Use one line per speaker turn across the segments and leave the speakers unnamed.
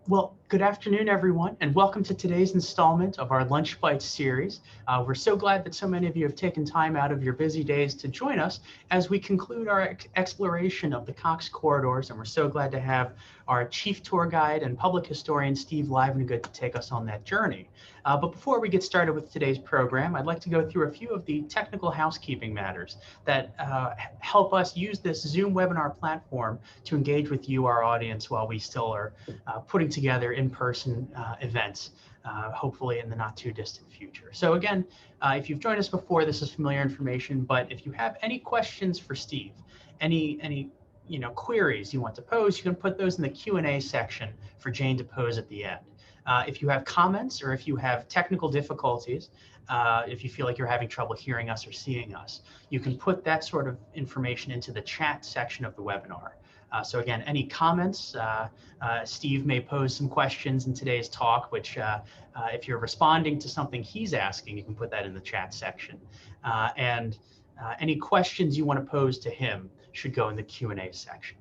Well, good afternoon, everyone, and welcome to today's installment of our Lunch Bites series. We're so glad that so many of you have taken time out of your busy days to join us as we conclude our exploration of the Cox Corridors, and we're so glad to have our chief tour guide and public historian, Steve Livengood, to take us on that journey. But before we get started with today's program, I'd like to go through a few of the technical housekeeping matters that help us use this Zoom webinar platform to engage with you, our audience, while we still are putting together in-person events, hopefully in the not too distant future. So again, if you've joined us before, this is familiar information, but if you have any questions for Steve, any queries you want to pose, you can put those in the Q&A section for Jane to pose at the end. If you have comments or if you have technical difficulties, if you feel like you're having trouble hearing us or seeing us, you can put that sort of information into the chat section of the webinar. So again, any comments, Steve may pose some questions in today's talk, which if you're responding to something he's asking, you can put that in the chat section. And any questions you want to pose to him should go in the Q&A section.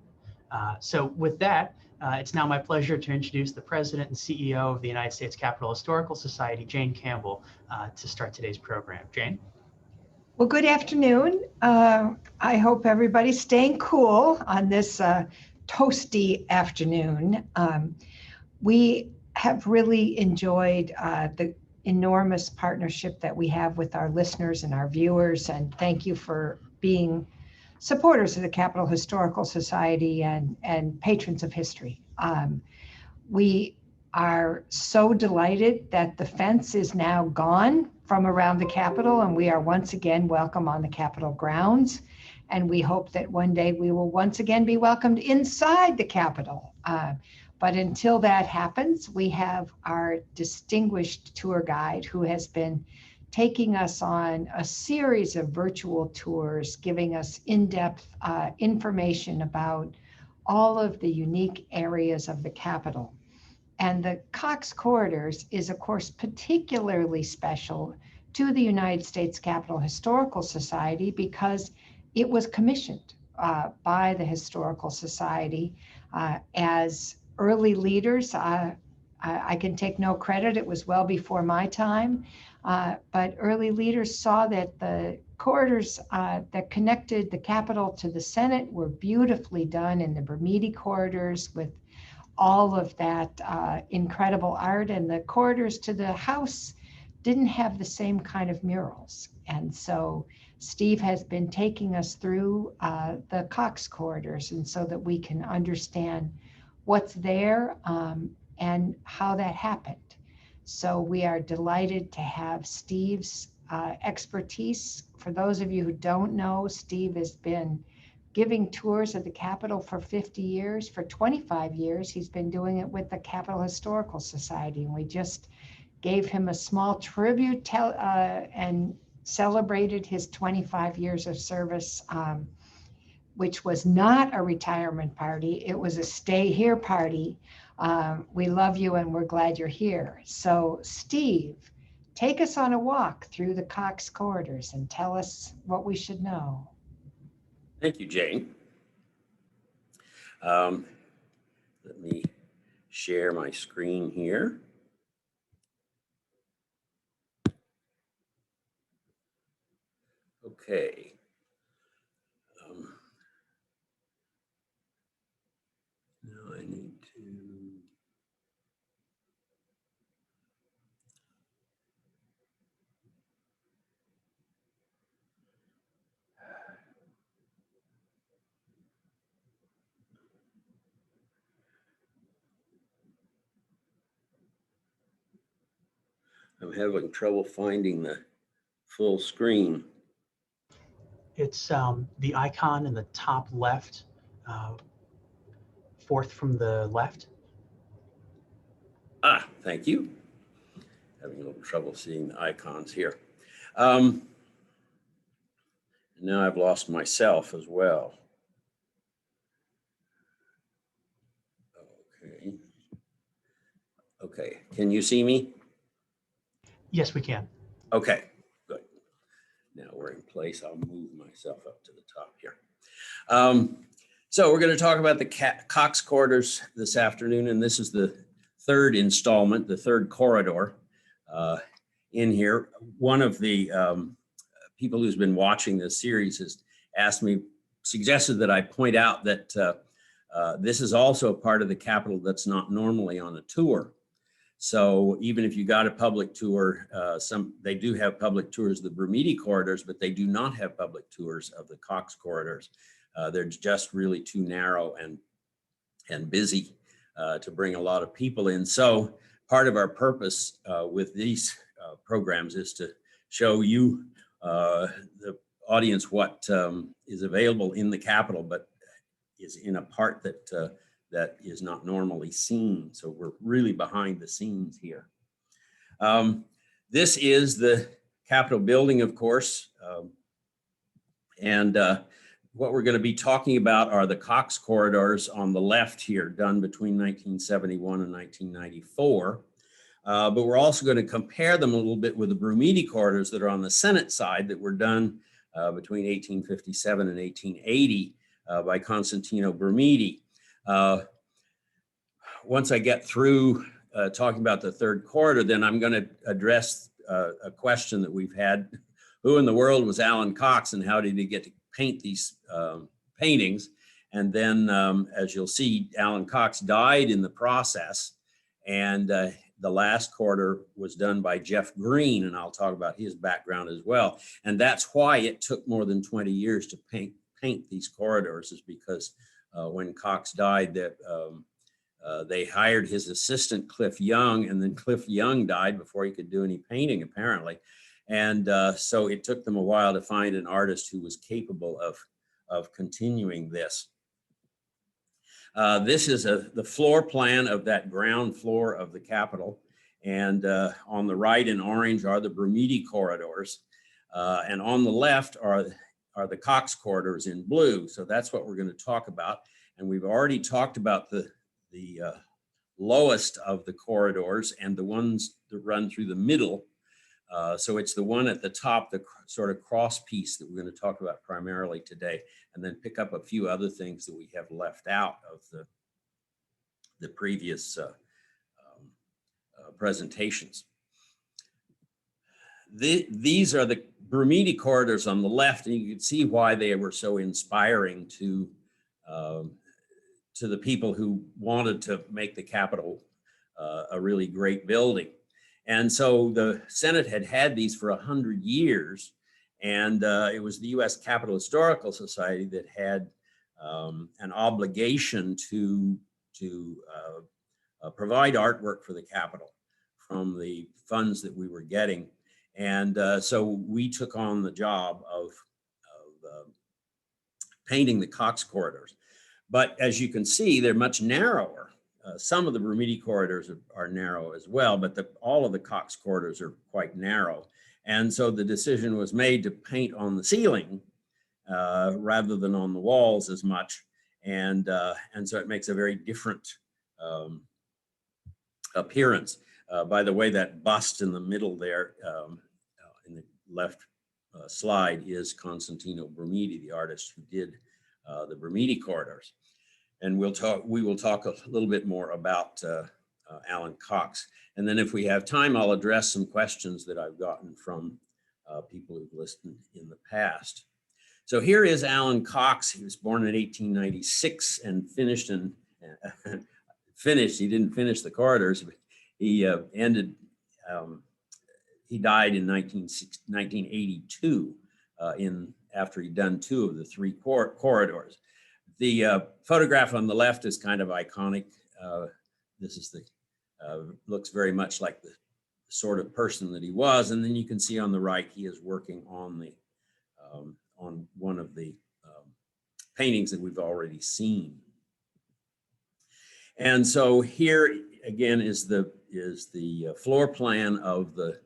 So with that, it's now my pleasure to introduce the President and CEO of the United States Capitol Historical Society, Jane Campbell, to start today's program. Jane?
Well, good afternoon. I hope everybody's staying cool on this toasty afternoon. We have really enjoyed the enormous partnership that we have with our listeners and our viewers, and thank you for being supporters of the Capitol Historical Society and patrons of history. We are so delighted that the fence is now gone from around the Capitol, and we are once again welcome on the Capitol grounds. And we hope that one day we will once again be welcomed inside the Capitol. But until that happens, we have our distinguished tour guide who has been taking us on a series of virtual tours, giving us in-depth information about all of the unique areas of the Capitol. And the Cox Corridors is, of course, particularly special to the United States Capitol Historical Society because it was commissioned by the Historical Society as early leaders. I can take no credit, it was well before my time, but early leaders saw that the corridors that connected the Capitol to the Senate were beautifully done in the Brumidi Corridors with all of that incredible art, and the corridors to the House didn't have the same kind of murals. And so Steve has been taking us through the Cox Corridors, and so that we can understand what's there and how that happened. So we are delighted to have Steve's expertise. For those of you who don't know, Steve has been giving tours of the Capitol for 50 years. For 25 years, he's been doing it with the Capitol Historical Society. And we just gave him a small tribute and celebrated his 25 years of service, which was not a retirement party. It was a stay here party. We love you and we're glad you're here. So Steve, take us on a walk through the Cox Corridors and tell us what we should know.
Thank you, Jane. Let me share my screen here. Okay. Now I need to. I'm having trouble finding the full screen.
It's the icon in the top left, fourth from the left.
Ah, thank you. Having a little trouble seeing the icons here. Now I've lost myself as well. Okay. Okay, can you see me?
Yes, we can.
Okay, good. Now we're in place. I'll move myself up to the top here. So we're going to talk about the Cox Corridors this afternoon, and this is the third installment, the third corridor in here. One of the people who's been watching this series has suggested that I point out that this is also a part of the Capitol that's not normally on a tour. So even if you got a public tour, they do have public tours of the Brumidi Corridors, but they do not have public tours of the Cox Corridors. They're just really too narrow and busy to bring a lot of people in. So part of our purpose with these programs is to show you, the audience, what is available in the Capitol, but is in a part that is not normally seen. So we're really behind the scenes here. This is the Capitol building, of course. What we're going to be talking about are the Cox Corridors on the left here, done between 1971 and 1994. But we're also going to compare them a little bit with the Brumidi Corridors that are on the Senate side that were done between 1857 and 1880 by Constantino Brumidi. Once I get through talking about the third corridor, then I'm going to address a question that we've had. Who in the world was Allyn Cox, and how did he get to paint these paintings? And then, as you'll see, Allyn Cox died in the process, and the last corridor was done by Jeff Green, and I'll talk about his background as well. And that's why it took more than 20 years to paint these corridors, is because when Cox died, that they hired his assistant Cliff Young, and then Cliff Young died before he could do any painting, apparently. And so it took them a while to find an artist who was capable of continuing this. This is the floor plan of that ground floor of the Capitol. And on the right in orange are the Brumidi Corridors. And on the left are the Cox Corridors in blue. So that's what we're going to talk about. And we've already talked about the lowest of the corridors and the ones that run through the middle. So it's the one at the top, the sort of cross piece, that we're going to talk about primarily today, and then pick up a few other things that we have left out of the previous presentations. These are the Brumidi Corridors on the left, and you can see why they were so inspiring to the people who wanted to make the Capitol a really great building. And so the Senate had these for 100 years, and it was the U.S. Capitol Historical Society that had an obligation to provide artwork for the Capitol from the funds that we were getting. And so we took on the job of painting the Cox Corridors. But as you can see, they're much narrower. Some of the Brumidi Corridors are narrow as well, but all of the Cox Corridors are quite narrow. And so the decision was made to paint on the ceiling rather than on the walls as much. And so it makes a very different appearance. By the way, that bust in the middle there in the left slide is Constantino Brumidi, the artist who did the Brumidi Corridors. And we will talk a little bit more about Allyn Cox. And then if we have time, I'll address some questions that I've gotten from people who've listened in the past. So here is Allyn Cox. He was born in 1896 and finished, he didn't finish the corridors, but he he died in 1982 after he'd done 2 of the 3 corridors. The photograph on the left is kind of iconic. This is looks very much like the sort of person that he was. And then you can see on the right, he is working on on one of the paintings that we've already seen. And so here again is the floor plan of the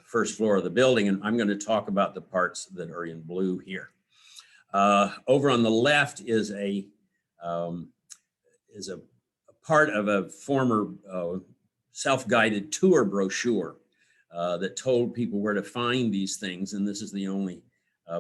first floor of the building. And I'm going to talk about the parts that are in blue here. Over on the left is a part of a former self-guided tour brochure that told people where to find these things. And this is the only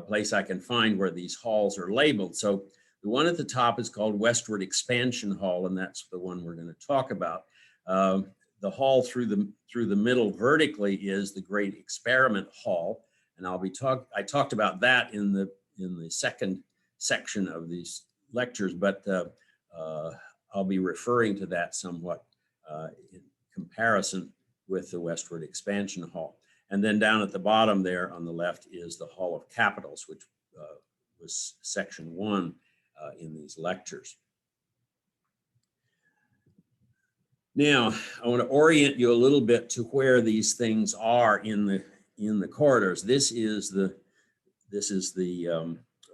place I can find where these halls are labeled. So the one at the top is called Westward Expansion Hall, and that's the one we're going to talk about. The hall through the middle vertically is the Great Experiment Hall, and I talked about that in the second section of these lectures, but I'll be referring to that somewhat in comparison with the Westward Expansion Hall. And then down at the bottom there on the left is the Hall of Capitals, which was section 1 in these lectures. Now, I want to orient you a little bit to where these things are in the corridors. This is the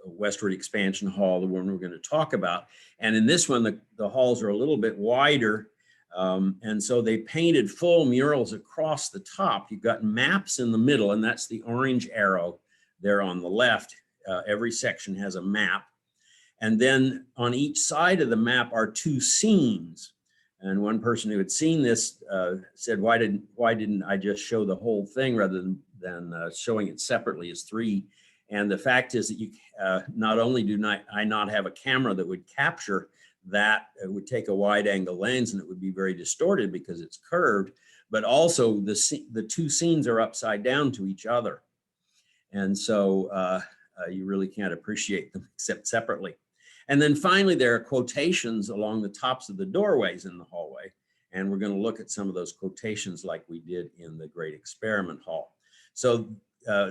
Westward Expansion Hall, the one we're going to talk about. And in this one, the halls are a little bit wider. And so they painted full murals across the top. You've got maps in the middle, and that's the orange arrow there on the left. Every section has a map. And then on each side of the map are 2 scenes. And one person who had seen this said, why didn't I just show the whole thing rather than showing it separately as 3? And the fact is that you not only do I not have a camera that would capture that, it would take a wide angle lens and it would be very distorted because it's curved, but also the 2 scenes are upside down to each other. And so you really can't appreciate them except separately. And then finally, there are quotations along the tops of the doorways in the hallway. And we're going to look at some of those quotations like we did in the Great Experiment Hall. So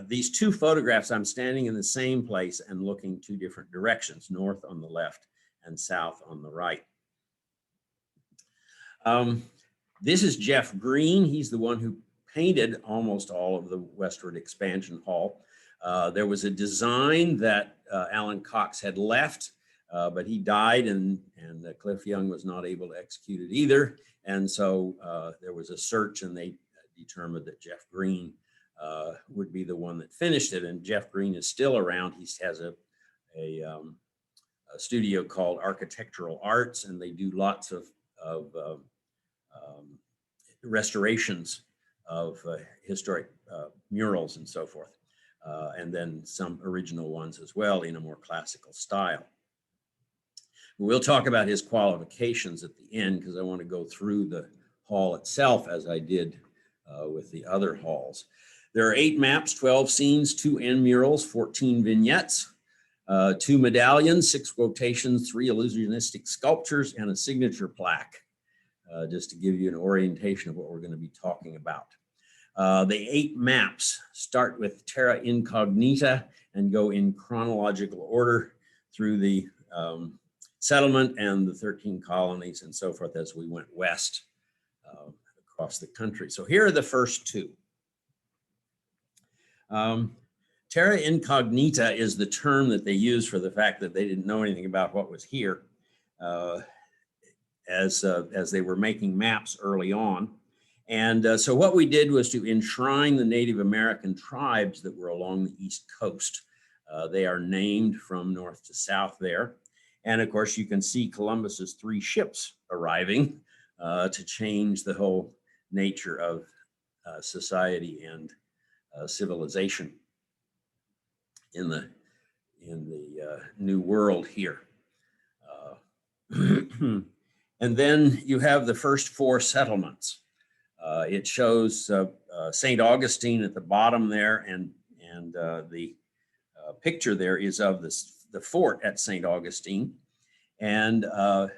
these 2 photographs, I'm standing in the same place and looking 2 different directions, north on the left and south on the right. This is Jeff Green. He's the one who painted almost all of the Westward Expansion Hall. There was a design that Allyn Cox had left, but he died and Cliff Young was not able to execute it either. And so there was a search and they determined that Jeff Green would be the one that finished it. And Jeff Green is still around. He has a studio called Architectural Arts, and they do lots of restorations of historic murals and so forth. And then some original ones as well in a more classical style. We'll talk about his qualifications at the end because I want to go through the hall itself as I did with the other halls. There are 8 maps, 12 scenes, 2 end murals, 14 vignettes, 2 medallions, 6 quotations, 3 illusionistic sculptures, and a signature plaque, just to give you an orientation of what we're going to be talking about. The 8 maps start with terra incognita and go in chronological order through the settlement and the 13 colonies and so forth as we went west across the country. So here are the first 2. Terra incognita is the term that they use for the fact that they didn't know anything about what was here as they were making maps early on. And so what we did was to enshrine the Native American tribes that were along the East Coast. They are named from north to south there. And of course, you can see Columbus's 3 ships arriving to change the whole nature of society and civilization in the New World here. And then you have the first 4 settlements. It shows St. Augustine at the bottom there, and the picture there is of the fort at St. Augustine. And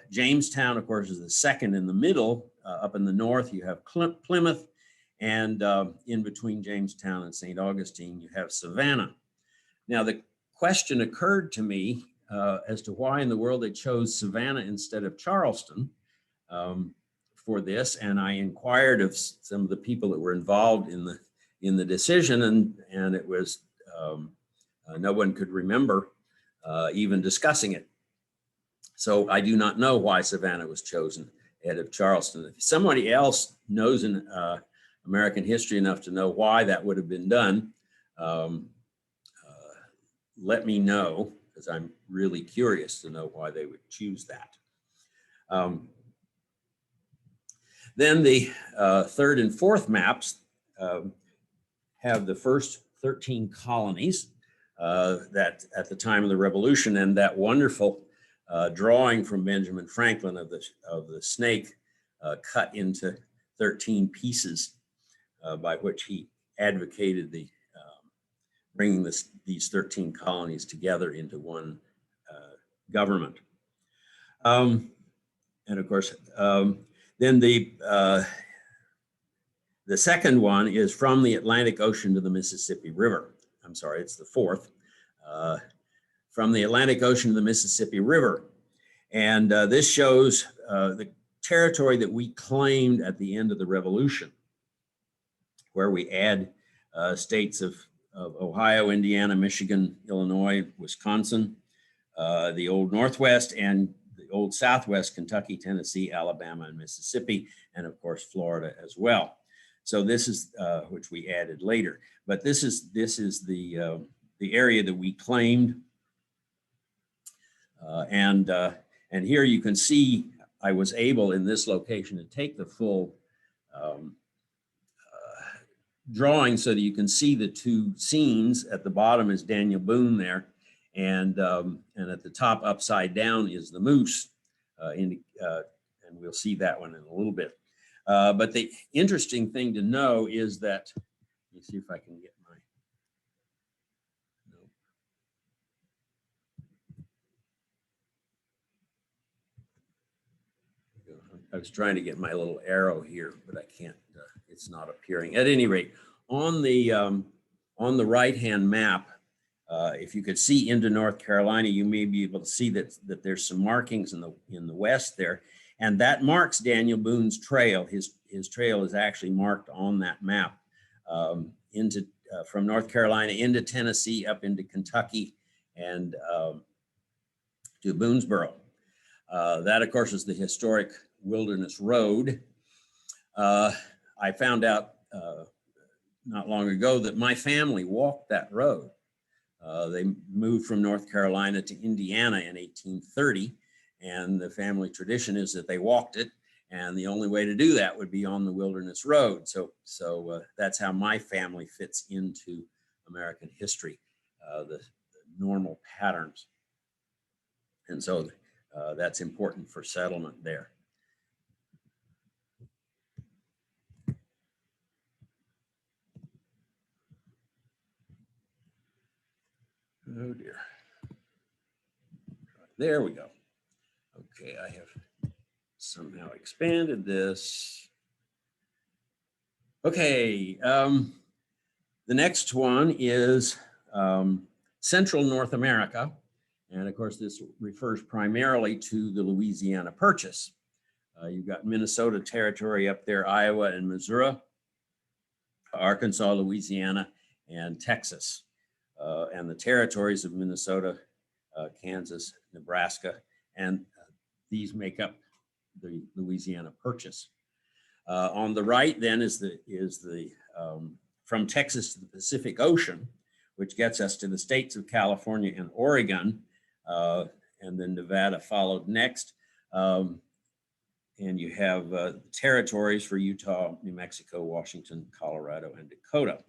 Jamestown, of course, is the second in the middle. Up in the north, you have Plymouth, and in between Jamestown and St. Augustine, you have Savannah. Now, the question occurred to me as to why in the world they chose Savannah instead of Charleston for this, and I inquired of some of the people that were involved in the decision, and it was no one could remember even discussing it. So I do not know why Savannah was chosen ahead of Charleston. If somebody else knows in American history enough to know why that would have been done, let me know, because I'm really curious to know why they would choose that. Then the 3rd and 4th maps have the first 13 colonies that at the time of the Revolution, and that wonderful drawing from Benjamin Franklin of the snake cut into 13 pieces, by which he advocated the bringing these 13 colonies together into one government. And of course, then the second one is from the Atlantic Ocean to the Mississippi River. I'm sorry, it's the fourth. From the Atlantic Ocean to the Mississippi River. And this shows the territory that we claimed at the end of the Revolution, where we add states of Ohio, Indiana, Michigan, Illinois, Wisconsin, the old Northwest and the old Southwest, Kentucky, Tennessee, Alabama, and Mississippi, and of course, Florida as well. So this is, which we added later, but this is the area that we claimed. And here you can see I was able in this location to take the full drawing so that you can see the two scenes. At the bottom is Daniel Boone there, and at the top upside down is the moose, and we'll see that one in a little bit. But the interesting thing to know is that, let me see if I can get my, I was trying to get my little arrow here, but I can't, it's not appearing. At any rate, on the right-hand map, if you could see into North Carolina, you may be able to see that there's some markings in the west there, and that marks Daniel Boone's trail. His trail is actually marked on that map into from North Carolina into Tennessee, up into Kentucky, and to Boonesboro. That, of course, is the historic Wilderness Road. I found out not long ago that my family walked that road. They moved from North Carolina to Indiana in 1830, and the family tradition is that they walked it, and the only way to do that would be on the Wilderness Road. So that's how my family fits into American history, the normal patterns. And so that's important for settlement there. Oh dear. There we go. Okay, I have somehow expanded this. Okay, the next one is Central North America. And of course, this refers primarily to the Louisiana Purchase. You've got Minnesota Territory up there, Iowa and Missouri, Arkansas, Louisiana, and Texas. And the territories of Minnesota, Kansas, Nebraska, and these make up the Louisiana Purchase. On the right then is the from Texas to the Pacific Ocean, which gets us to the states of California and Oregon, and then Nevada followed next. And you have territories for Utah, New Mexico, Washington, Colorado, and Dakota.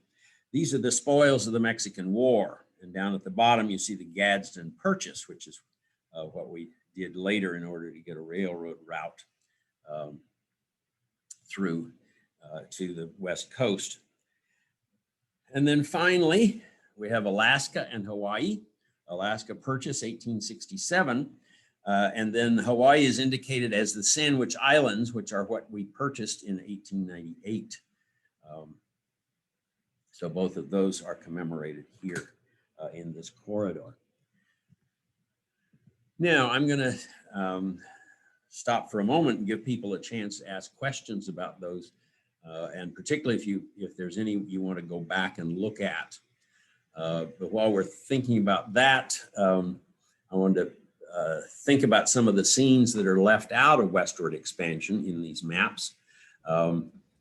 These are the spoils of the Mexican War. And down at the bottom, you see the Gadsden Purchase, which is what we did later in order to get a railroad route through to the West Coast. And then finally, we have Alaska and Hawaii. Alaska Purchase, 1867. And then Hawaii is indicated as the Sandwich Islands, which are what we purchased in 1898. So both of those are commemorated here in this corridor. Now I'm going to stop for a moment and give people a chance to ask questions about those, and particularly if there's any you want to go back and look at. But while we're thinking about that, I wanted to think about some of the scenes that are left out of westward expansion in these maps.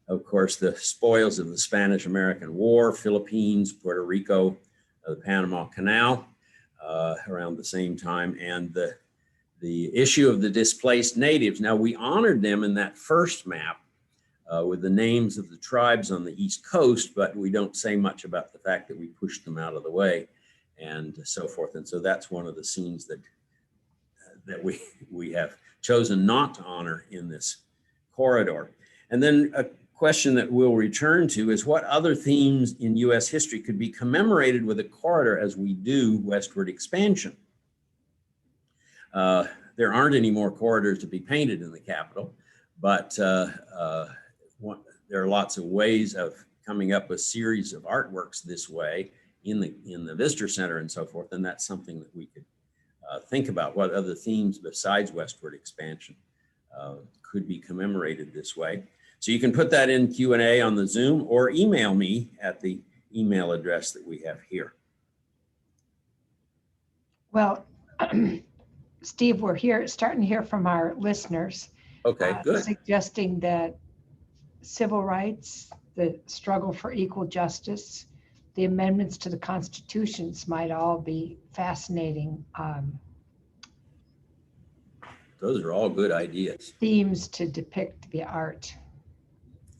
Of course, the spoils of the Spanish-American War, Philippines, Puerto Rico, the Panama Canal around the same time, and the issue of the displaced natives. Now, we honored them in that first map with the names of the tribes on the East Coast, but we don't say much about the fact that we pushed them out of the way and so forth. And so that's one of the scenes that we have chosen not to honor in this corridor. And then a question that we'll return to is what other themes in U.S. history could be commemorated with a corridor as we do westward expansion? There aren't any more corridors to be painted in the Capitol, but there are lots of ways of coming up with a series of artworks this way in the visitor center and so forth, and that's something that we could think about. What other themes besides westward expansion could be commemorated this way? So you can put that in Q&A on the Zoom or email me at the email address that we have here.
Well, Steve, we're starting to hear from our listeners.
Okay, good.
Suggesting that civil rights, the struggle for equal justice, the amendments to the constitutions might all be fascinating
Those are all good ideas.
themes to depict the art.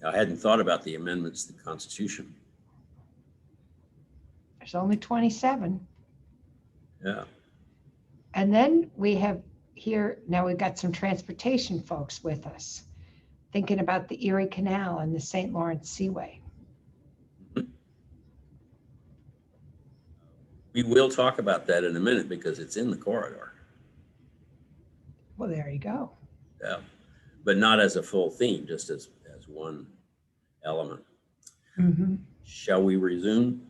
I hadn't thought about the amendments to the Constitution.
There's only 27.
Yeah.
And then we have here, now we've got some transportation folks with us, thinking about the Erie Canal and the St. Lawrence Seaway.
We will talk about that in a minute because it's in the corridor.
Well, there you go.
Yeah, but not as a full theme, just as one element.
Mm-hmm.
Shall we resume?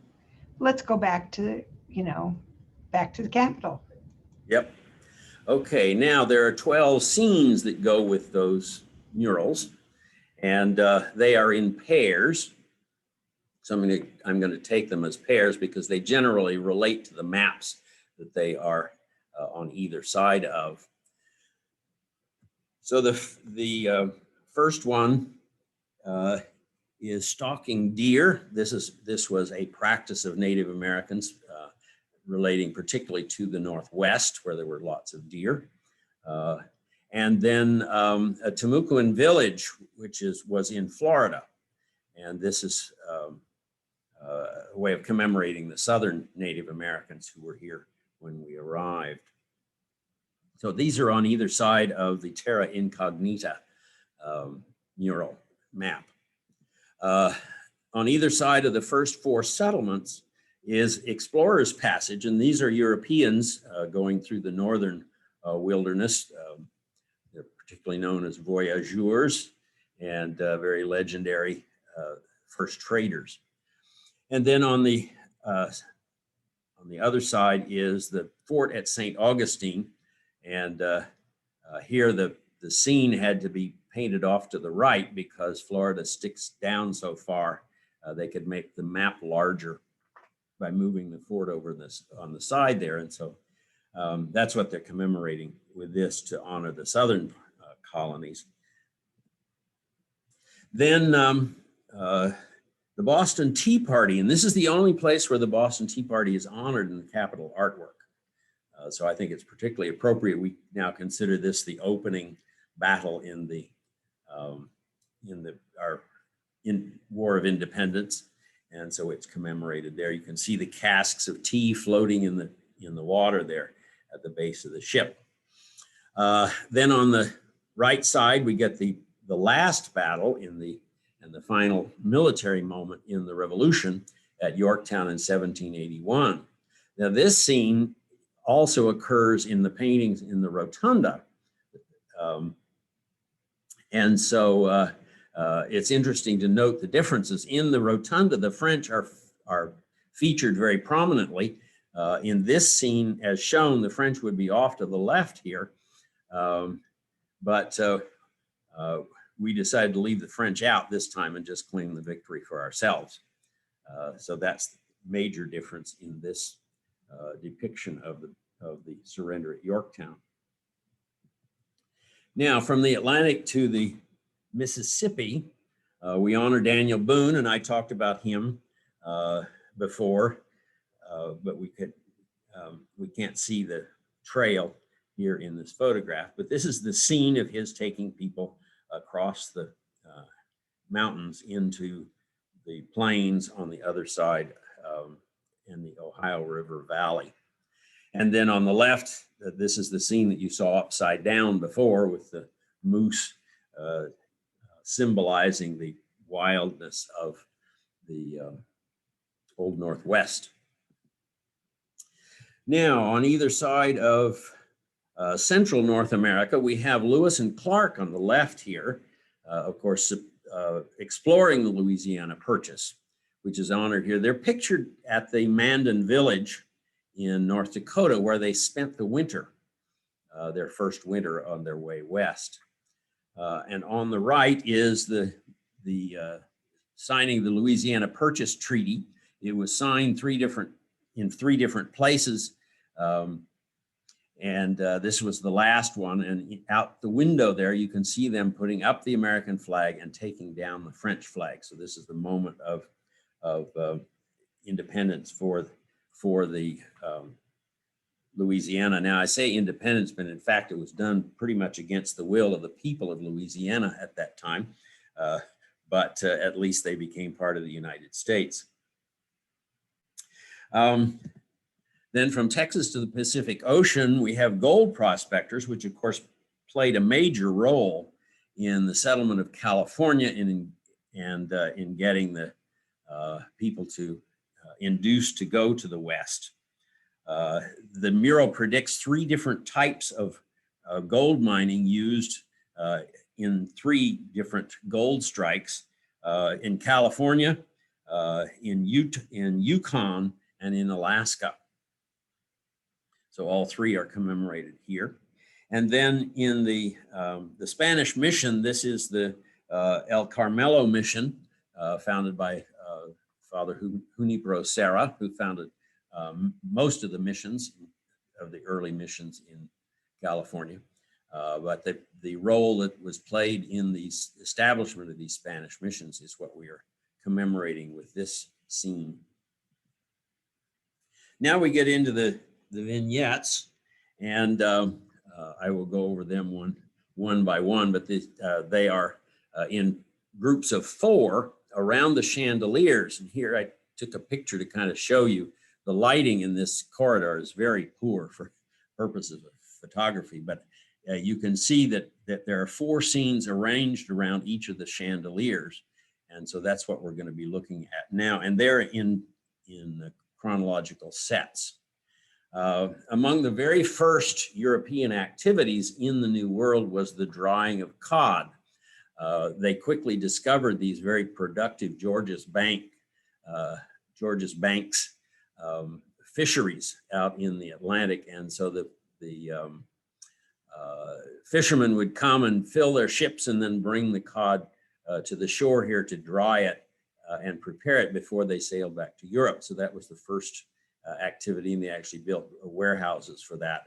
Let's go back to, back to the Capitol.
Yep. Okay, now there are 12 scenes that go with those murals, and they are in pairs. So I'm going to take them as pairs because they generally relate to the maps that they are on either side of. So the first one is Stalking Deer. This was a practice of Native Americans relating particularly to the Northwest, where there were lots of deer. And then a Timucuan village, which was in Florida. And this is a way of commemorating the Southern Native Americans who were here when we arrived. So these are on either side of the Terra Incognita mural map. On either side of the first 4 settlements is Explorer's Passage, and these are Europeans going through the northern wilderness. They're particularly known as voyageurs and very legendary first traders. And then on the other side is the fort at St. Augustine, and here the scene had to be painted off to the right because Florida sticks down so far. They could make the map larger by moving the fort over this on the side there, and so that's what they're commemorating with this to honor the southern colonies. Then the Boston Tea Party, and this is the only place where the Boston Tea Party is honored in the Capitol artwork. So I think it's particularly appropriate. We now consider this the opening battle in the War of Independence, and so it's commemorated there. You can see the casks of tea floating in the water there at the base of the ship. Then on the right side, we get the last battle and the final military moment in the Revolution at Yorktown in 1781. Now this scene also occurs in the paintings in the Rotunda. And so it's interesting to note the differences. In the Rotunda, the French are featured very prominently. In this scene, as shown, the French would be off to the left here. But we decided to leave the French out this time and just claim the victory for ourselves. So that's the major difference in this depiction of the surrender at Yorktown. Now, from the Atlantic to the Mississippi, we honor Daniel Boone, and I talked about him before, but we can't see the trail here in this photograph. But this is the scene of his taking people across the mountains into the plains on the other side in the Ohio River Valley. And then on the left, this is the scene that you saw upside down before with the moose symbolizing the wildness of the Old Northwest. Now, on either side of central North America, we have Lewis and Clark on the left here, of course, exploring the Louisiana Purchase, which is honored here. They're pictured at the Mandan Village in North Dakota, where they spent the winter, their first winter on their way west. And on the right is the signing of the Louisiana Purchase Treaty. It was signed in three different places. This was the last one. And out the window there, you can see them putting up the American flag and taking down the French flag. So this is the moment of independence for the Louisiana. Now, I say independence, but in fact, it was done pretty much against the will of the people of Louisiana at that time. But at least they became part of the United States. Then from Texas to the Pacific Ocean, we have gold prospectors, which of course played a major role in the settlement of California and in getting the people to induced to go to the West. The mural predicts three different types of gold mining used in three different gold strikes in California, in Yukon, and in Alaska. So all three are commemorated here. And then in the Spanish mission, this is the El Carmelo mission, founded by Father Junipero Serra, who founded most of the missions, of the early missions in California. But the role that was played in the establishment of these Spanish missions is what we are commemorating with this scene. Now we get into the vignettes, and I will go over them one by one, but they are in groups of 4 around the chandeliers. And here I took a picture to kind of show you the lighting in this corridor is very poor for purposes of photography, but you can see that there are 4 scenes arranged around each of the chandeliers. And so that's what we're going to be looking at now. And they're in chronological sets. Among the very first European activities in the New World was the drying of cod. They quickly discovered these very productive Georges Banks fisheries out in the Atlantic. And so the fishermen would come and fill their ships and then bring the cod to the shore here to dry it and prepare it before they sailed back to Europe. So that was the first activity, and they actually built warehouses for that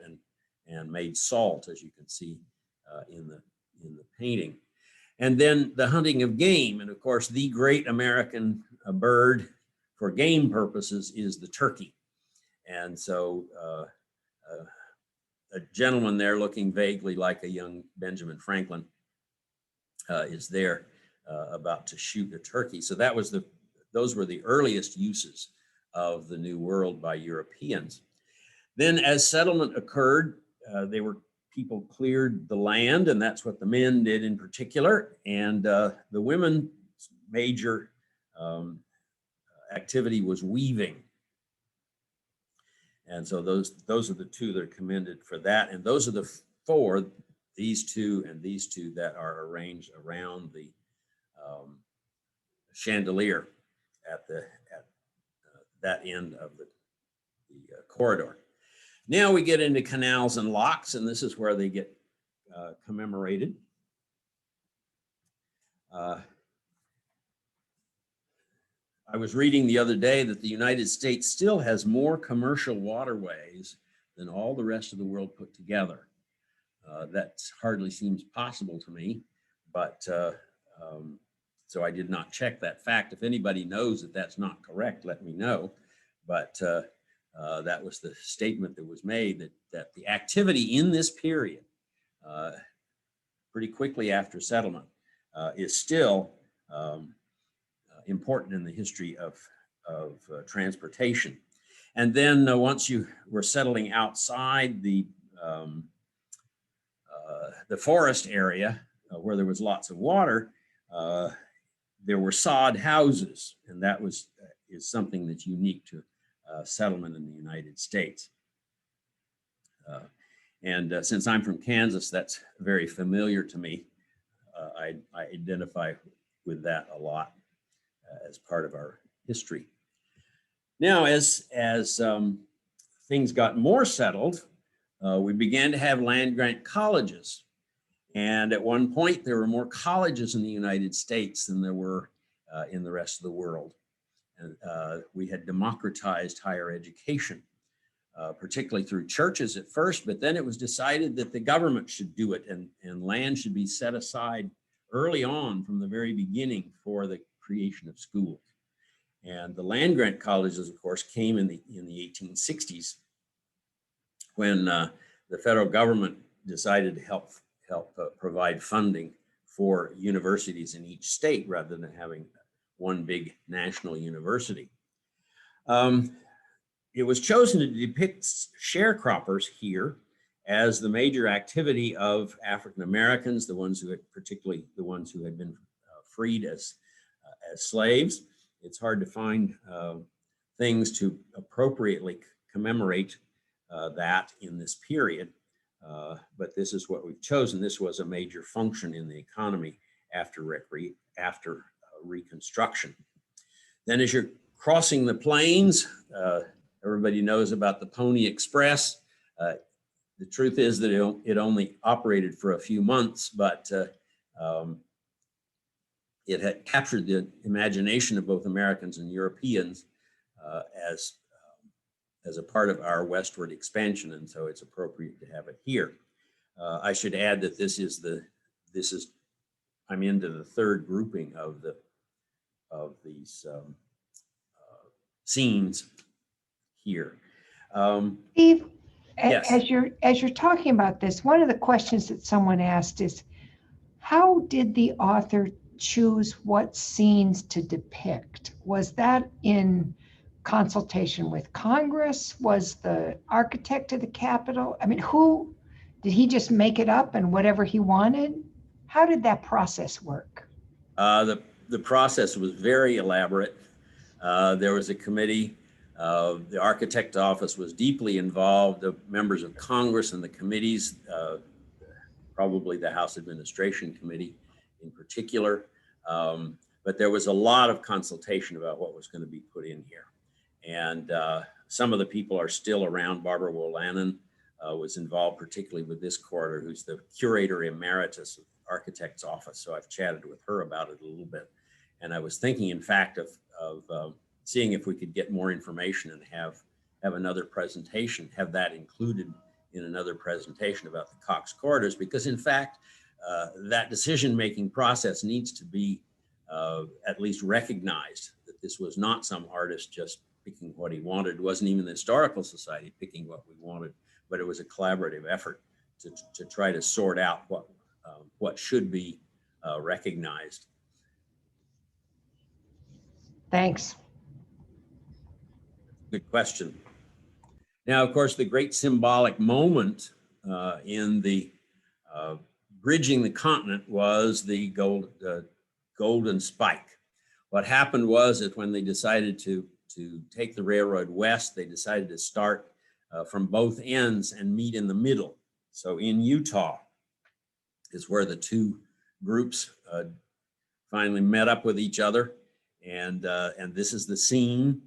and made salt, as you can see in the painting. And then the hunting of game, and of course the great American bird for game purposes is the turkey. And so a gentleman there looking vaguely like a young Benjamin Franklin is there about to shoot a turkey. So those were the earliest uses of the New World by Europeans. Then as settlement occurred, people cleared the land, and that's what the men did in particular. And the women's major activity was weaving. And so those are the 2 that are commended for that. And those are the 4, these 2 and these 2, that are arranged around the chandelier at that end of the corridor. Now we get into canals and locks, and this is where they get commemorated. I was reading the other day that the United States still has more commercial waterways than all the rest of the world put together. That hardly seems possible to me, but so I did not check that fact. If anybody knows that that's not correct, let me know. But that was the statement that was made, that the activity in this period, pretty quickly after settlement, is still important in the history of transportation. And then once you were settling outside the forest area where there was lots of water, there were sod houses, and that is something that's unique to settlement in the United States. Since I'm from Kansas, that's very familiar to me. I identify with that a lot as part of our history. Now, as things got more settled, we began to have land grant colleges. And at one point, there were more colleges in the United States than there were in the rest of the world. And we had democratized higher education, particularly through churches at first, but then it was decided that the government should do it, and land should be set aside early on from the very beginning for the creation of schools. And the land grant colleges, of course, came in the 1860s when the federal government decided to help provide funding for universities in each state rather than having one big national university. It was chosen to depict sharecroppers here as the major activity of African Americans, particularly the ones who had been freed as slaves. It's hard to find things to appropriately commemorate that in this period, but this is what we've chosen. This was a major function in the economy after Reconstruction. Then as you're crossing the plains, everybody knows about the Pony Express. The truth is that it only operated for a few months, but it had captured the imagination of both Americans and Europeans as a part of our westward expansion, and so it's appropriate to have it here. I should add that I'm into the third grouping of these scenes here.
Steve,
yes.
as you're talking about this, one of the questions that someone asked is, how did the author choose what scenes to depict? Was that in consultation with Congress? Was the architect of the Capitol? I mean, did he just make it up and whatever he wanted? How did that process work?
The process was very elaborate. There was a committee. The architect office was deeply involved. The members of Congress and the committees, probably the House Administration Committee in particular. But there was a lot of consultation about what was going to be put in here. And some of the people are still around. Barbara Wolanin was involved particularly with this corridor, who's the curator emeritus of the architect's office. So I've chatted with her about it a little bit. And I was thinking, in fact, of seeing if we could get more information and have another presentation, have that included in another presentation about the Cox Corridors, because in fact, that decision-making process needs to be at least recognized, that this was not some artist just picking what he wanted. It wasn't even the Historical Society picking what we wanted, but it was a collaborative effort to try to sort out what should be recognized.
Thanks.
Good question. Now, of course, the great symbolic moment in the bridging the continent was the golden spike. What happened was that when they decided to take the railroad west, they decided to start from both ends and meet in the middle. So in Utah is where the two groups finally met up with each other. And this is the scene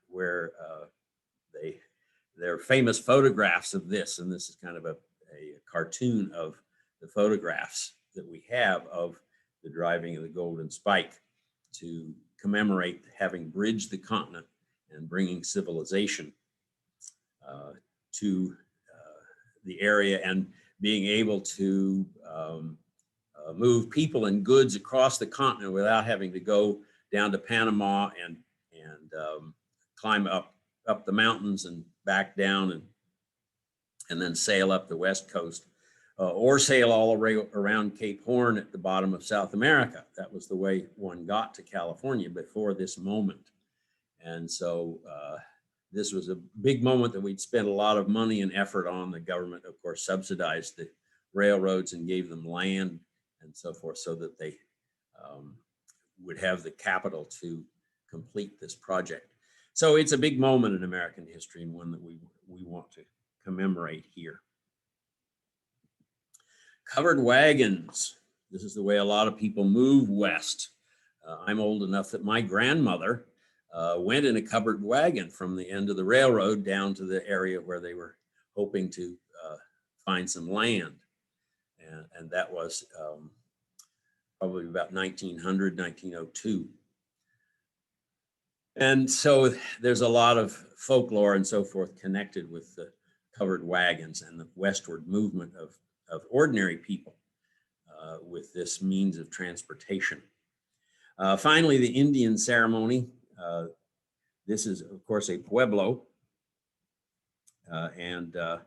where there are famous photographs of this. And this is kind of a cartoon of the photographs that we have of the driving of the Golden Spike to commemorate having bridged the continent and bringing civilization to the area and being able to move people and goods across the continent without having to go down to Panama and climb up the mountains and back down and then sail up the west coast or sail all around Cape Horn at the bottom of South America. That was the way one got to California before this moment. And so this was a big moment that we'd spent a lot of money and effort on. The government, of course, subsidized the railroads and gave them land and so forth so that they would have the capital to complete this project. So it's a big moment in American history and one that we want to commemorate here. Covered wagons. This is the way a lot of people move west. I'm old enough that my grandmother went in a covered wagon from the end of the railroad down to the area where they were hoping to find some land. And that was probably about 1900, 1902. And so there's a lot of folklore and so forth connected with the covered wagons and the westward movement of ordinary people with this means of transportation. Finally, the Indian ceremony. This is, of course, a pueblo. The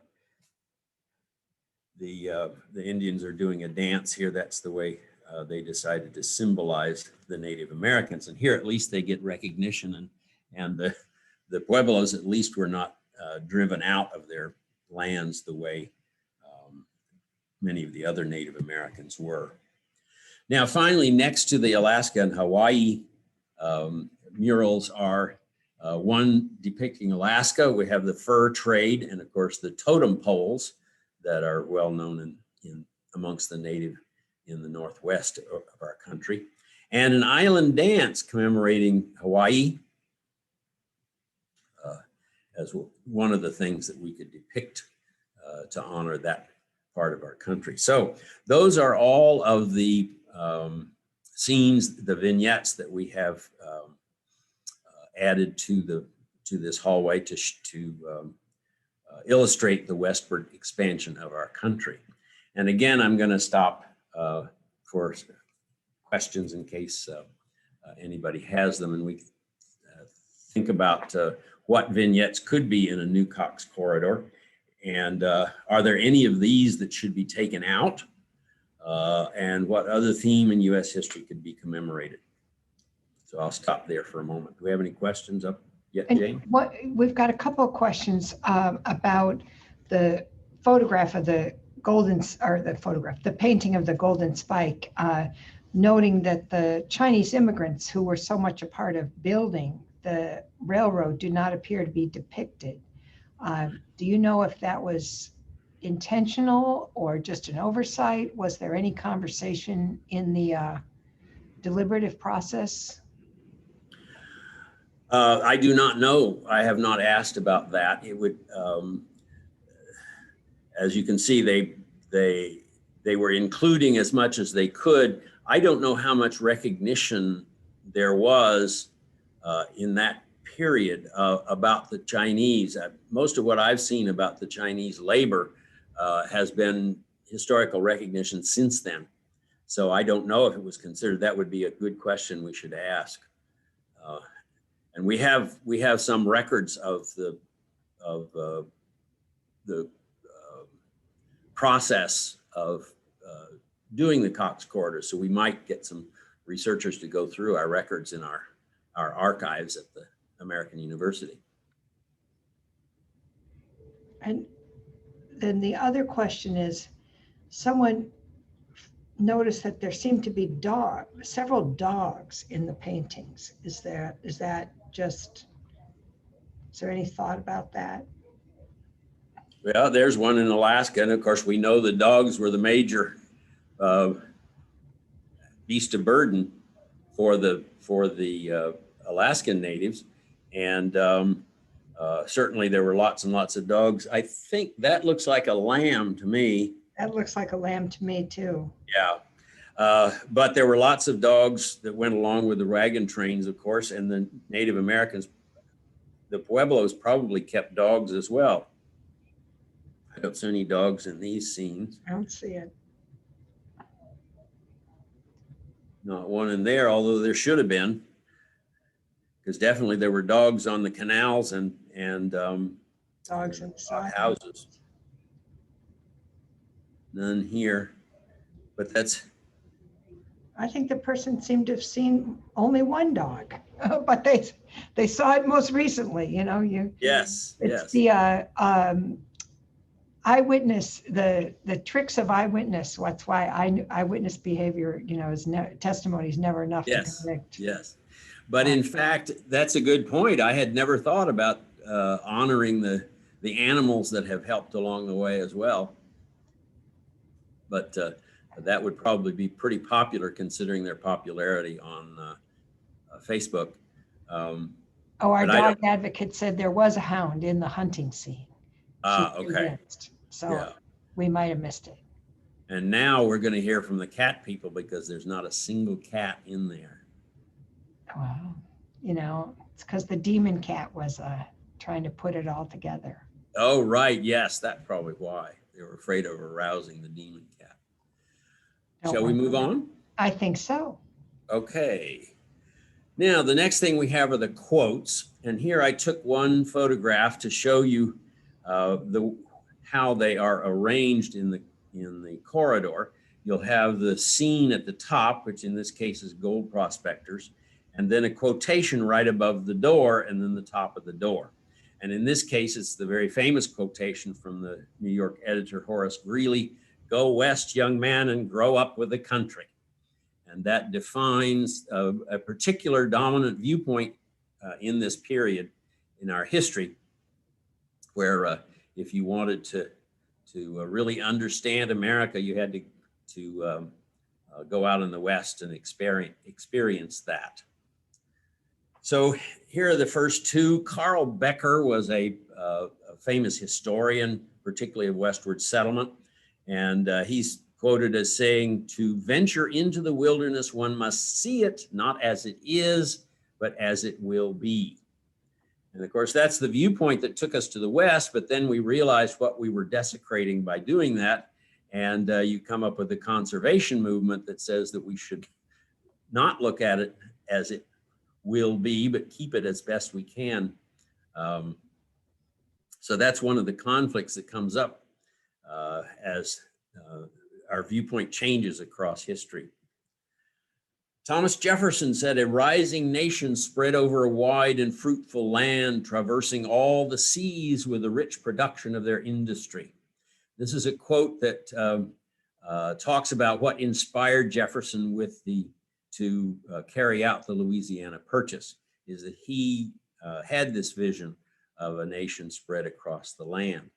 Indians are doing a dance here. That's the way they decided to symbolize the Native Americans. And here, at least, they get recognition. And the Pueblos, at least, were not driven out of their lands the way many of the other Native Americans were. Now, finally, next to the Alaska and Hawaii murals are one depicting Alaska. We have the fur trade and, of course, the totem poles that are well known in amongst the Native in the Northwest of our country, and an island dance commemorating Hawaii as one of the things that we could depict to honor that part of our country. So those are all of the scenes, the vignettes that we have added to this hallway to illustrate the westward expansion of our country. And again, I'm going to stop for questions in case anybody has them, and we think about what vignettes could be in a new Cox corridor, and are there any of these that should be taken out, and what other theme in U.S. history could be commemorated. So I'll stop there for a moment. Do we have any questions up yet, Jane?
We've got a couple of questions about the photograph of the the painting of the Golden Spike, noting that the Chinese immigrants who were so much a part of building the railroad do not appear to be depicted. Do you know if that was intentional or just an oversight? Was there any conversation in the deliberative process?
I do not know. I have not asked about that. It would, as you can see, they were including as much as they could. I don't know how much recognition there was in that period about the Chinese. Most of what I've seen about the Chinese labor has been historical recognition since then. So I don't know if it was considered. That would be a good question we should ask. And we have some records of the process of doing the Cox Corridors. So we might get some researchers to go through our records in our archives at the American University.
And then the other question is, someone noticed that there seemed to be several dogs in the paintings. Is there any thought about that?
Well, there's one in Alaska, and of course we know the dogs were the major beast of burden for the Alaskan natives, and certainly there were lots and lots of dogs. I think that looks like a lamb to me.
That looks like a lamb to me too.
Yeah, but there were lots of dogs that went along with the wagon trains, of course, and the Native Americans, the Pueblos, probably kept dogs as well. I don't see any dogs in these scenes.
I don't see it.
Not one in there, although there should have been, because definitely there were dogs on the canals and
Dogs inside
houses. None here, but that's.
I think the person seemed to have seen only one dog, but they saw it most recently. You know,
Yes.
It's
yes.
eyewitness, the tricks of eyewitness. That's why eyewitness behavior, testimony is never enough to convict.
Yes. But in fact, that's a good point. I had never thought about honoring the animals that have helped along the way as well. But that would probably be pretty popular considering their popularity on Facebook.
Our dog advocate said there was a hound in the hunting scene.
Okay.
So we might have missed it.
And now we're going to hear from the cat people because there's not a single cat in there.
Well, it's because the demon cat was trying to put it all together.
Oh, right. Yes, that's probably why. They were afraid of arousing the demon cat. Shall we move on?
I think so.
Okay. Now, the next thing we have are the quotes. And here I took one photograph to show you how they are arranged in the corridor. You'll have the scene at the top, which in this case is gold prospectors, and then a quotation right above the door, and then the top of the door. And in this case, it's the very famous quotation from the New York editor, Horace Greeley, "Go west, young man, and grow up with the country." And that defines a particular dominant viewpoint in this period in our history, where if you wanted to really understand America, you had to go out in the West and experience that. So here are the first two. Carl Becker was a famous historian, particularly of westward settlement. And he's quoted as saying, "To venture into the wilderness, one must see it not as it is, but as it will be." And of course, that's the viewpoint that took us to the West, but then we realized what we were desecrating by doing that. And you come up with a conservation movement that says that we should not look at it as it will be, but keep it as best we can. So that's one of the conflicts that comes up as our viewpoint changes across history. Thomas Jefferson said, "A rising nation spread over a wide and fruitful land, traversing all the seas with the rich production of their industry." This is a quote that talks about what inspired Jefferson to carry out the Louisiana Purchase, is that he had this vision of a nation spread across the land.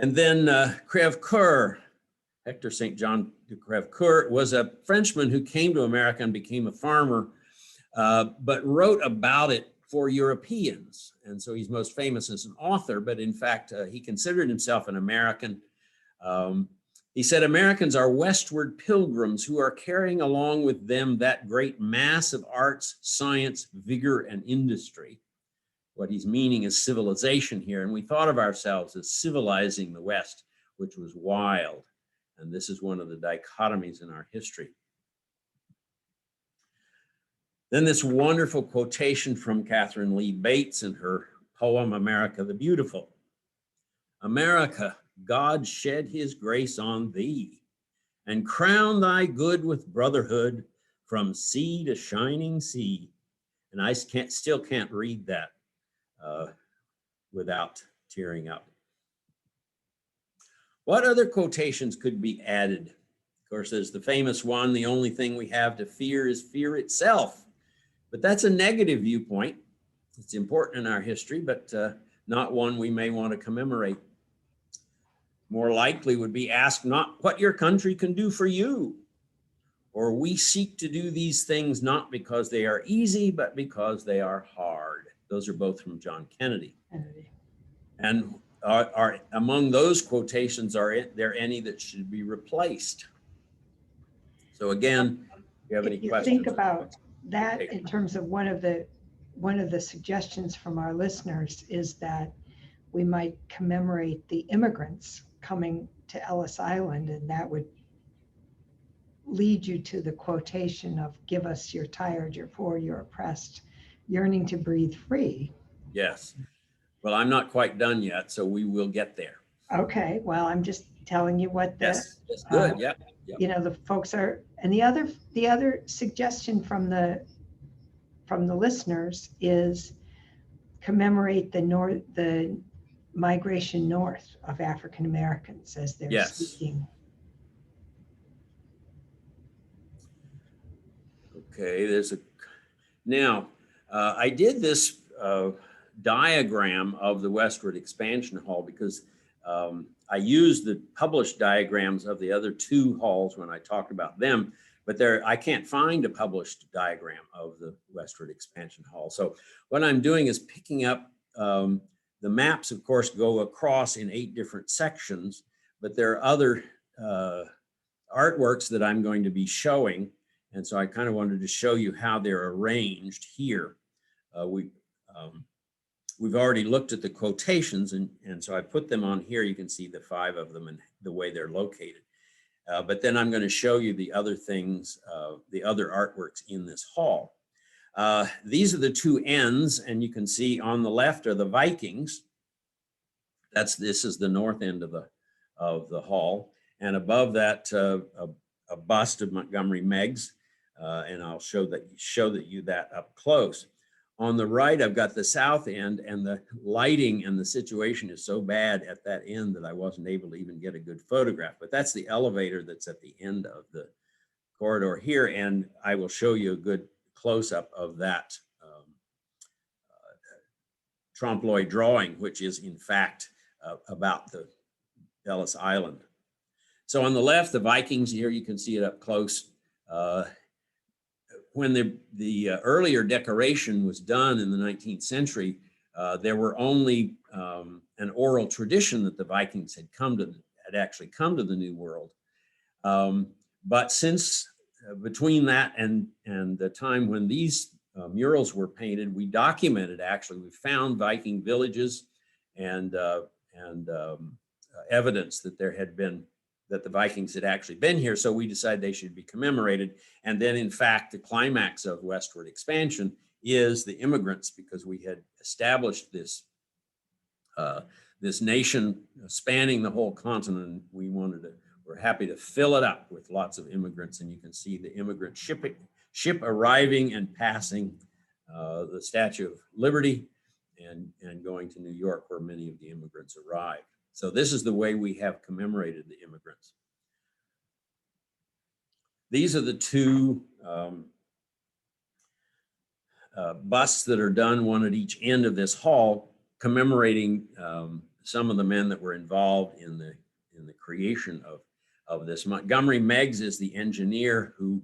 And then Crèvecoeur, Hector St. John de Crèvecoeur, was a Frenchman who came to America and became a farmer, but wrote about it for Europeans. And so he's most famous as an author, but in fact, he considered himself an American. He said, "Americans are westward pilgrims who are carrying along with them that great mass of arts, science, vigor, and industry." What he's meaning is civilization here. And we thought of ourselves as civilizing the West, which was wild. And this is one of the dichotomies in our history. Then this wonderful quotation from Catherine Lee Bates in her poem, "America the Beautiful." "America, God shed his grace on thee and crown thy good with brotherhood from sea to shining sea." And I still can't read that without tearing up. What other quotations could be added? Of course, there's the famous one, "The only thing we have to fear is fear itself." But that's a negative viewpoint. It's important in our history, but not one we may want to commemorate. More likely would be, "Ask not what your country can do for you," or "We seek to do these things not because they are easy, but because they are hard." Those are both from John Kennedy. And are among those quotations, are there any that should be replaced? So again, if you have any questions.
Think about that in terms of one of the suggestions from our listeners is that we might commemorate the immigrants coming to Ellis Island, and that would lead you to the quotation of, "Give us your tired, your poor, your oppressed, yearning to breathe free."
Yes. Well, I'm not quite done yet, so we will get there.
Okay, well, I'm just telling you what the
Yes, that's good. Yeah.
The folks are, and the other suggestion from the listeners is commemorate the migration north of African Americans as they're
Yes.
seeking.
Okay, now I did this diagram of the Westward Expansion Hall because I used the published diagrams of the other two halls when I talked about them, but I can't find a published diagram of the Westward Expansion Hall. So what I'm doing is picking up the maps, of course, go across in 8 different sections, but there are other artworks that I'm going to be showing. And so I kind of wanted to show you how they're arranged here. We've already looked at the quotations, and so I put them on here. You can see the 5 of them and the way they're located. But then I'm going to show you the other things, the other artworks in this hall. These are the 2 ends, and you can see on the left are the Vikings. This is the north end of the hall, and above that a bust of Montgomery Meigs, and I'll show you that up close. On the right, I've got the south end, and the lighting and the situation is so bad at that end that I wasn't able to even get a good photograph. But that's the elevator that's at the end of the corridor here, and I will show you a good close-up of that trompe-l'oeil drawing, which is in fact about the Ellis Island. So on the left, the Vikings here, you can see it up close. When the earlier decoration was done in the 19th century, there were only an oral tradition that the Vikings had actually come to the New World. But since between that and the time when these murals were painted, we documented, we found Viking villages and evidence that that the Vikings had actually been here. So we decided they should be commemorated. And then in fact, the climax of Westward Expansion is the immigrants, because we had established this nation spanning the whole continent. We're happy to fill it up with lots of immigrants. And you can see the immigrant ship arriving and passing the Statue of Liberty and going to New York, where many of the immigrants arrived. So this is the way we have commemorated the immigrants. These are the 2 busts that are done, one at each end of this hall, commemorating some of the men that were involved in the creation of this. Montgomery Meigs is the engineer who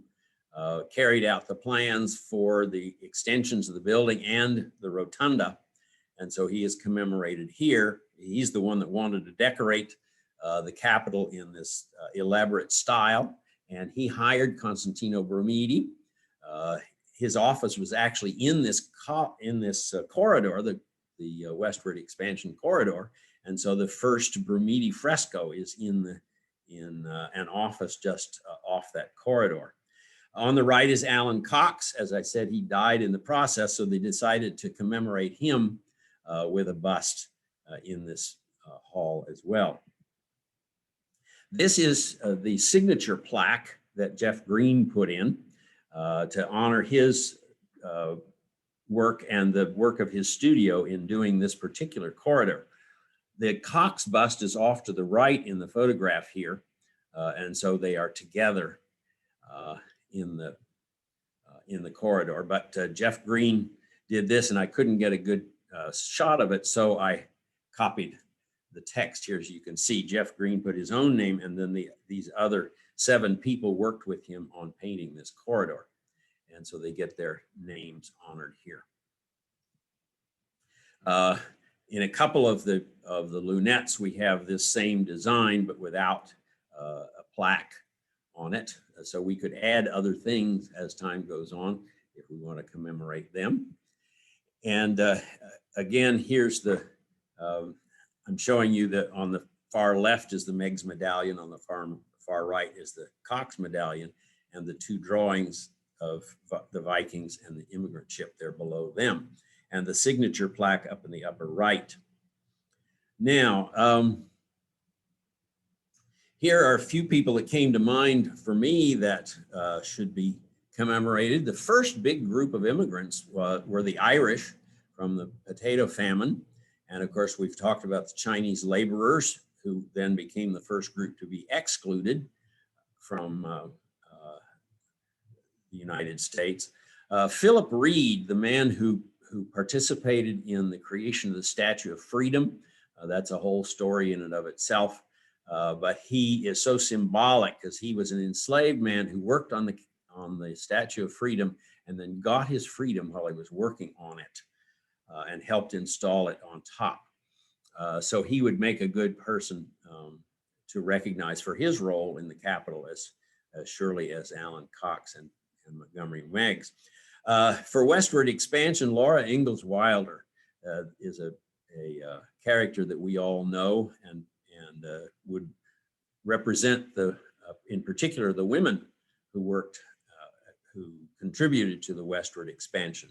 carried out the plans for the extensions of the building and the rotunda. And so he is commemorated here. He's the one that wanted to decorate the Capitol in this elaborate style. And he hired Constantino Brumidi. His office was actually in this corridor, the Westward Expansion Corridor. And so the first Brumidi fresco is in an office just off that corridor. On the right is Allyn Cox. As I said, he died in the process, so they decided to commemorate him with a bust in this hall as well. This is the signature plaque that Jeff Green put in to honor his work and the work of his studio in doing this particular corridor. The Cox bust is off to the right in the photograph here, and so they are together in the corridor. But Jeff Green did this, and I couldn't get a good shot of it, so I copied the text here. As you can see, Jeff Green put his own name, and then these other 7 people worked with him on painting this corridor, and so they get their names honored here. In a couple of the lunettes, we have this same design, but without a plaque on it, so we could add other things as time goes on if we want to commemorate them. And again, here's I'm showing you that on the far left is the Meigs medallion, on the far right is the Cox medallion, and the 2 drawings of the Vikings and the immigrant ship there below them, and the signature plaque up in the upper right. Now, here are a few people that came to mind for me that should be commemorated. The first big group of immigrants were the Irish from the potato famine. And of course, we've talked about the Chinese laborers, who then became the first group to be excluded from the United States. Philip Reed, the man who participated in the creation of the Statue of Freedom, that's a whole story in and of itself. But he is so symbolic because he was an enslaved man who worked on the Statue of Freedom and then got his freedom while he was working on it and helped install it on top. So he would make a good person to recognize for his role in the Capitol as surely as Allyn Cox and Montgomery Meigs. For Westward Expansion, Laura Ingalls Wilder is a character that we all know and would represent in particular, the women who contributed to the Westward Expansion.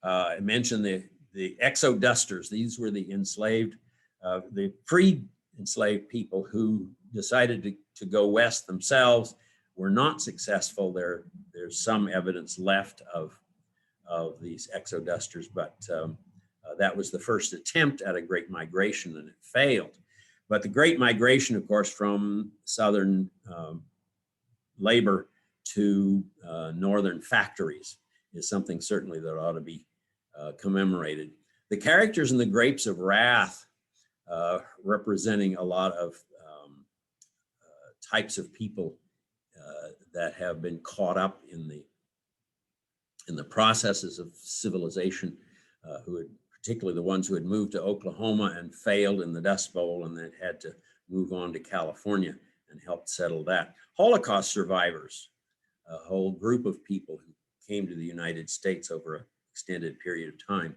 I mentioned the exodusters. These were the enslaved, the freed enslaved people who decided to go west themselves, were not successful. There's some evidence left of these exodusters, but that was the first attempt at a great migration and it failed. But the Great Migration, of course, from Southern labor to Northern factories is something certainly that ought to be commemorated. The characters in the Grapes of Wrath representing a lot of types of people that have been caught up in the processes of civilization, particularly the ones who had moved to Oklahoma and failed in the Dust Bowl and then had to move on to California and helped settle that. Holocaust survivors, a whole group of people who came to the United States over an extended period of time,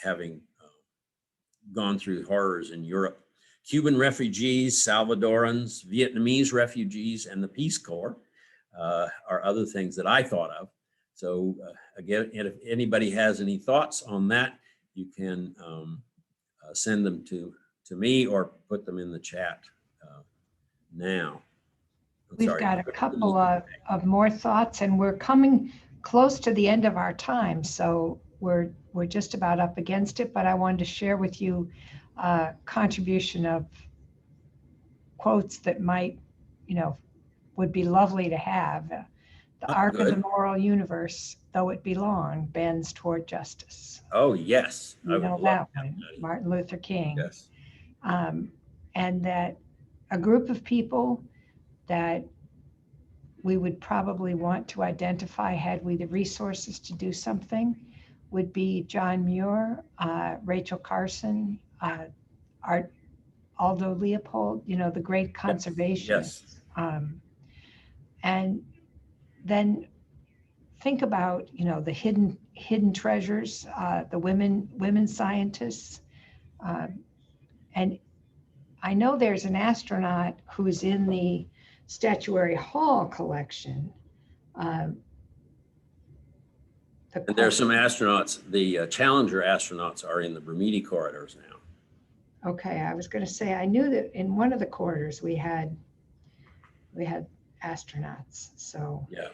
having gone through horrors in Europe. Cuban refugees, Salvadorans, Vietnamese refugees, and the Peace Corps are other things that I thought of. So again, if anybody has any thoughts on that, you can send them to me or put them in the chat now.
We've got a couple of more thoughts, and we're coming close to the end of our time, so we're just about up against it, but I wanted to share with you a contribution of quotes that might, would be lovely to have. The arc of the moral universe, though it be long, bends toward justice.
Oh, yes.
You know that one, Martin Luther King.
Yes.
And that a group of people that we would probably want to identify had we the resources to do something would be John Muir, Rachel Carson, Aldo Leopold, the great conservationists.
Yes.
And then think about, the hidden treasures, the women scientists. And I know there's an astronaut who's in the Statuary Hall collection.
And there are some astronauts, the Challenger astronauts are in the Brumidi Corridors now.
Okay, I was going to say, I knew that in one of the corridors we had astronauts, so.
Yeah.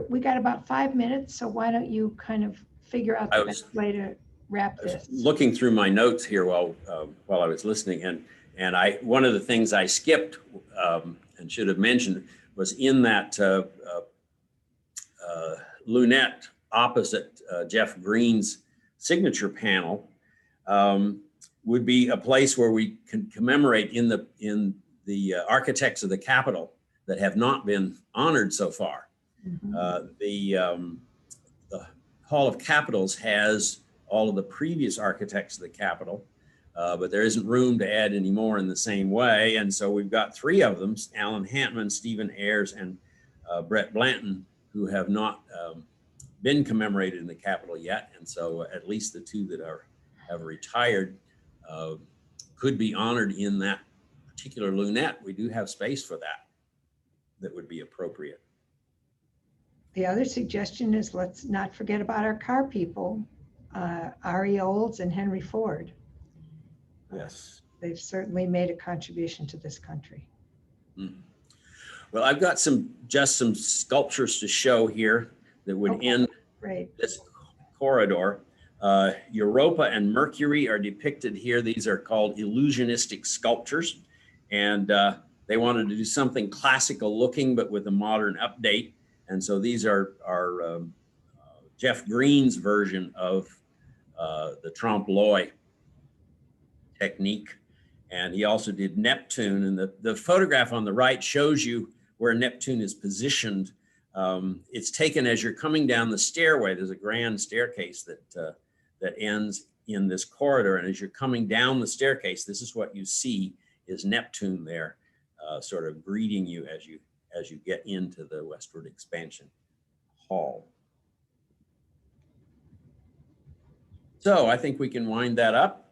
We got about 5 minutes, so why don't you kind of figure out the best way to wrap this?
Looking through my notes here while I was listening, and one of the things I skipped and should have mentioned was in that lunette opposite Jeff Green's signature panel would be a place where we can commemorate in the architects of the Capitol that have not been honored so far. Mm-hmm. The Hall of Capitals has all of the previous architects of the Capitol, but there isn't room to add any more in the same way. And so we've got 3 of them, Alan Hantman, Stephen Ayers, and Brett Blanton, who have not been commemorated in the Capitol yet. And so at least the 2 that have retired could be honored in that particular lunette. We do have space for that would be appropriate.
The other suggestion is let's not forget about our car people, R.E. Olds and Henry Ford.
Yes.
They've certainly made a contribution to this country.
Mm-hmm. Well, I've got just some sculptures to show here that would end
right.
this corridor. Europa and Mercury are depicted here. These are called illusionistic sculptures. And they wanted to do something classical looking, but with a modern update. And so these are Jeff Green's version of the trompe l'oeil technique. And he also did Neptune. And the photograph on the right shows you where Neptune is positioned. It's taken as you're coming down the stairway. There's a grand staircase that ends in this corridor. And as you're coming down the staircase, this is what you see is Neptune there, sort of greeting you as you get into the Westward Expansion Hall. So I think we can wind that up.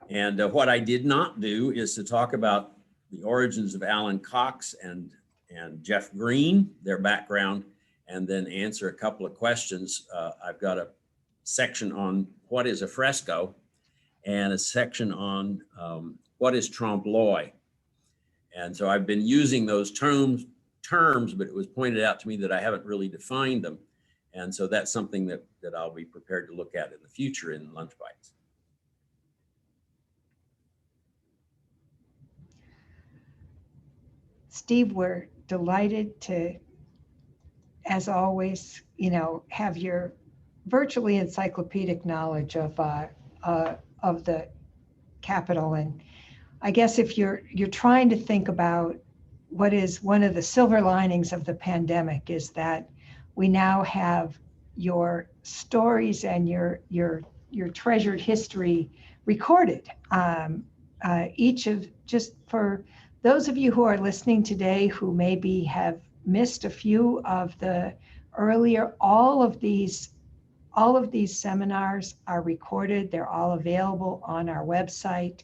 And what I did not do is to talk about the origins of Allyn Cox and Jeff Green, their background, and then answer a couple of questions. I've got a section on what is a fresco and a section on what is trompe l'oeil. And so I've been using those terms, but it was pointed out to me that I haven't really defined them. And so that's something that I'll be prepared to look at in the future in Lunch Bites.
Steve, we're delighted to, as always, have your virtually encyclopedic knowledge of the Capitol. And I guess if you're trying to think about what is one of the silver linings of the pandemic is that we now have your stories and your treasured history recorded. Each of, just for those of you who are listening today who maybe have missed a few of the earlier, all of these seminars are recorded. They're all available on our website.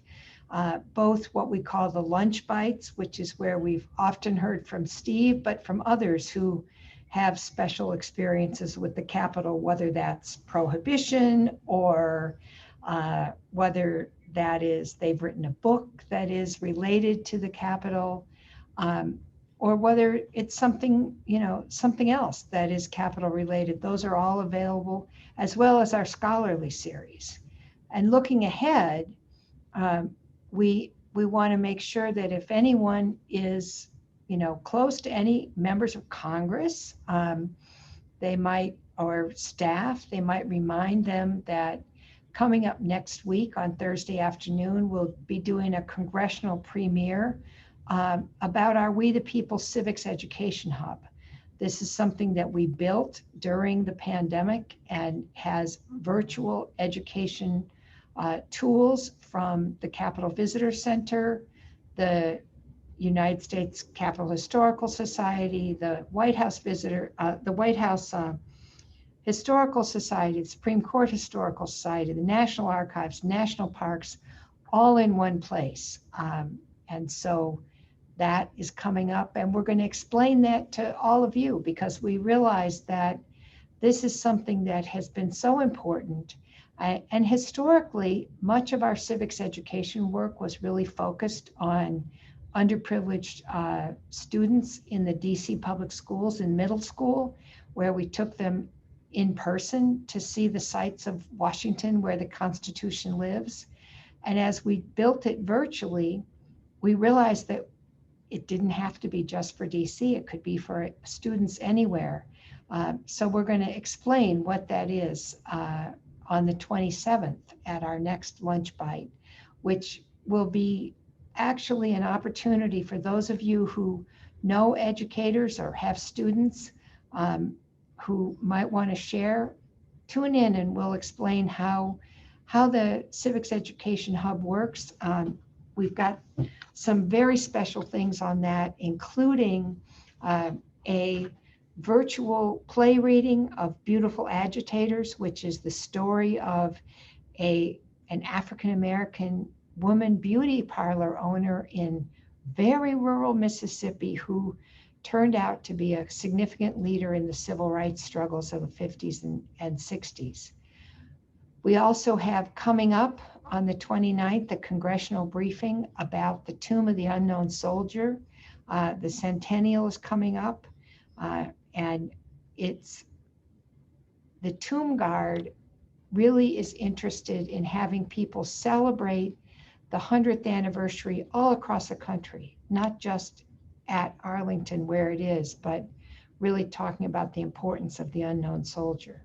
Both what we call the lunch bites, which is where we've often heard from Steve, but from others who have special experiences with the Capitol, whether that's prohibition or whether that is they've written a book that is related to the Capitol, or whether it's something else that is Capitol related. Those are all available, as well as our scholarly series. And looking ahead, we want to make sure that if anyone is close to any members of Congress, they might, or staff, they might remind them that coming up next week on Thursday afternoon, we'll be doing a congressional premiere about our We the People Civics Education Hub. This is something that we built during the pandemic and has virtual education tools from the Capitol Visitor Center, the United States Capitol Historical Society, the White House Historical Society, the Supreme Court Historical Society, the National Archives, National Parks, all in one place. And so that is coming up, and we're going to explain that to all of you because we realize that this is something that has been so important. And historically, much of our civics education work was really focused on underprivileged students in the DC public schools in middle school, where we took them in person to see the sites of Washington where the Constitution lives. And as we built it virtually, we realized that it didn't have to be just for DC, it could be for students anywhere. So we're going to explain what that is on the 27th at our next lunch bite, which will be actually an opportunity for those of you who know educators or have students who might want to share. Tune in and we'll explain how the Civics Education Hub works. We've got some very special things on that, including a virtual play reading of Beautiful Agitators, which is the story of an African-American woman beauty parlor owner in very rural Mississippi who turned out to be a significant leader in the civil rights struggles of the 50s and 60s. We also have coming up on the 29th a congressional briefing about the Tomb of the Unknown Soldier. The centennial is coming up, and it's the Tomb Guard really is interested in having people celebrate the 100th anniversary all across the country, not just at Arlington where it is, but really talking about the importance of the unknown soldier.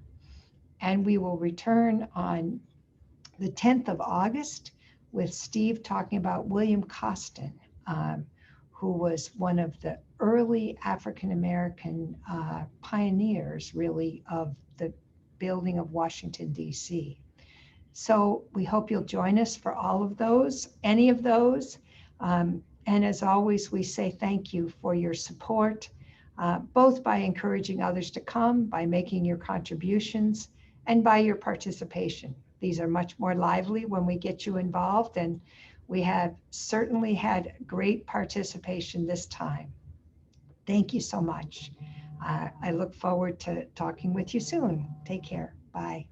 And we will return on the 10th of August with Steve talking about William Costin, who was one of the early African-American pioneers, really, of the building of Washington, D.C. So we hope you'll join us for all of those, any of those. And as always, we say thank you for your support, both by encouraging others to come, by making your contributions, and by your participation. These are much more lively when we get you involved, and we have certainly had great participation this time. Thank you so much. I look forward to talking with you soon. Take care. Bye.